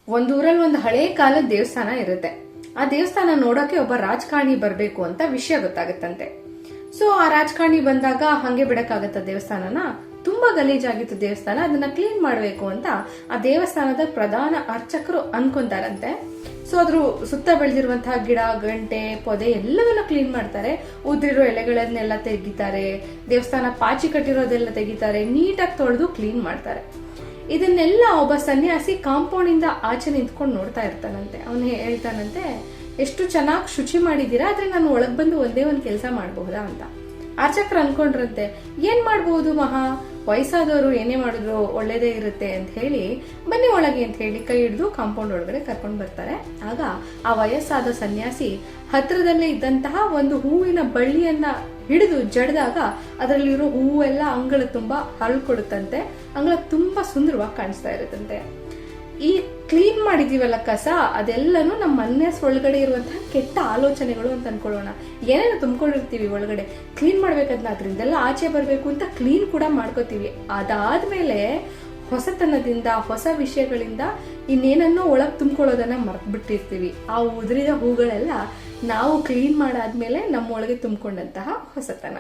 ಒಂದೂರಲ್ಲಿ ಒಂದು ಹಳೆ ಕಾಲದ ದೇವಸ್ಥಾನ ಇರುತ್ತೆ. ಆ ದೇವಸ್ಥಾನ ನೋಡೋಕೆ ಒಬ್ಬ ರಾಜಕಾರಣಿ ಬರ್ಬೇಕು ಅಂತ ವಿಷಯ ಗೊತ್ತಾಗುತ್ತಂತೆ. ಸೊ ಆ ರಾಜಕಾರಣಿ ಬಂದಾಗ ಹಂಗೆ ಬಿಡಕ್ಕಾಗತ್ತ ದೇವಸ್ಥಾನನ? ತುಂಬಾ ಗಲೀಜಾಗಿತ್ತು ದೇವಸ್ಥಾನ, ಅದನ್ನ ಕ್ಲೀನ್ ಮಾಡ್ಬೇಕು ಅಂತ ಆ ದೇವಸ್ಥಾನದ ಪ್ರಧಾನ ಅರ್ಚಕರು ಅನ್ಕೊಂತಾರಂತೆ. ಸೊ ಅದ್ರ ಸುತ್ತ ಬೆಳೆದಿರುವಂತಹ ಗಿಡ ಗಂಟೆ ಪೊದೆ ಎಲ್ಲವನ್ನ ಕ್ಲೀನ್ ಮಾಡ್ತಾರೆ. ಉದ್ರಿರೋ ಎಲೆಗಳನ್ನೆಲ್ಲ ತೆಗಿತಾರೆ, ದೇವಸ್ಥಾನ ಪಾಚಿ ಕಟ್ಟಿರೋದೆಲ್ಲ ತೆಗಿತಾರೆ, ನೀಟಾಗಿ ತೊಳೆದು ಕ್ಲೀನ್ ಮಾಡ್ತಾರೆ. ಇದನ್ನೆಲ್ಲ ಒಬ್ಬ ಸನ್ಯಾಸಿ ಕಾಂಪೌಂಡ್ ಇಂದ ಆಚೆ ನಿಂತ್ಕೊಂಡು ನೋಡ್ತಾ ಇರ್ತಾನಂತೆ. ಅವನು ಹೇಳ್ತಾನಂತೆ, ಎಷ್ಟು ಚೆನ್ನಾಗಿ ಶುಚಿ ಮಾಡಿದೀರಾ, ಆದ್ರೆ ನಾನು ಒಳಗ್ ಬಂದು ಒಂದೇ ಒಂದ್ ಕೆಲಸ ಮಾಡಬಹುದಾ ಅಂತ. ಅರ್ಚಕರು ಅನ್ಕೊಂಡ್ರಂತೆ, ಏನ್ ಮಾಡಬಹುದು ಮಹಾ, ವಯಸ್ಸಾದವರು ಏನೇ ಮಾಡಿದ್ರು ಒಳ್ಳೇದೇ ಇರುತ್ತೆ ಅಂತ ಹೇಳಿ ಬನ್ನಿ ಒಳಗೆ ಅಂತ ಹೇಳಿ ಕೈ ಹಿಡಿದು ಕಾಂಪೌಂಡ್ ಒಳಗಡೆ ಕರ್ಕೊಂಡು ಬರ್ತಾರೆ. ಆಗ ಆ ವಯಸ್ಸಾದ ಸನ್ಯಾಸಿ ಹತ್ರದಲ್ಲೇ ಇದ್ದಂತಹ ಒಂದು ಹೂವಿನ ಬಳ್ಳಿಯನ್ನ ಹಿಡಿದು ಜಡ್ದಾಗ ಅದರಲ್ಲಿರೋ ಹೂವೆಲ್ಲ ಅಂಗಳ ತುಂಬಾ ಹರಳ್ಕೊಡುತ್ತಂತೆ. ಅಂಗಳ ತುಂಬಾ ಸುಂದರವಾಗಿ ಕಾಣಿಸ್ತಾ ಇರುತ್ತಂತೆ. ಈ ಕ್ಲೀನ್ ಮಾಡಿದೀವಲ್ಲ ಕಸ, ಅದೆಲ್ಲನೂ ನಮ್ಮ ಮನಸ್ಸು ಒಳಗಡೆ ಇರುವಂತಹ ಕೆಟ್ಟ ಆಲೋಚನೆಗಳು ಅಂತ ಅನ್ಕೊಳ್ಳೋಣ. ಏನೇನು ತುಂಬ್ಕೊಂಡಿರ್ತೀವಿ ಒಳಗಡೆ, ಕ್ಲೀನ್ ಮಾಡ್ಬೇಕಂತ ಅದರಿಂದೆಲ್ಲ ಆಚೆ ಬರ್ಬೇಕು ಅಂತ ಕ್ಲೀನ್ ಕೂಡ ಮಾಡ್ಕೋತೀವಿ. ಅದಾದ್ಮೇಲೆ ಹೊಸತನದಿಂದ ಹೊಸ ವಿಷಯಗಳಿಂದ ಇನ್ನೇನನ್ನೋ ಒಳಗ್ ತುಂಬ್ಕೊಳ್ಳೋದನ್ನ ಮರ್ತ್ ಬಿಟ್ಟಿರ್ತೀವಿ. ಆ ಉದುರಿದ ಹೂಗಳೆಲ್ಲ ನಾವು ಕ್ಲೀನ್ ಮಾಡಾದ್ಮೇಲೆ ನಮ್ಮ ಒಳಗೆ ತುಂಬಿಕೊಂಡಂತಹ ಹೊಸತನ.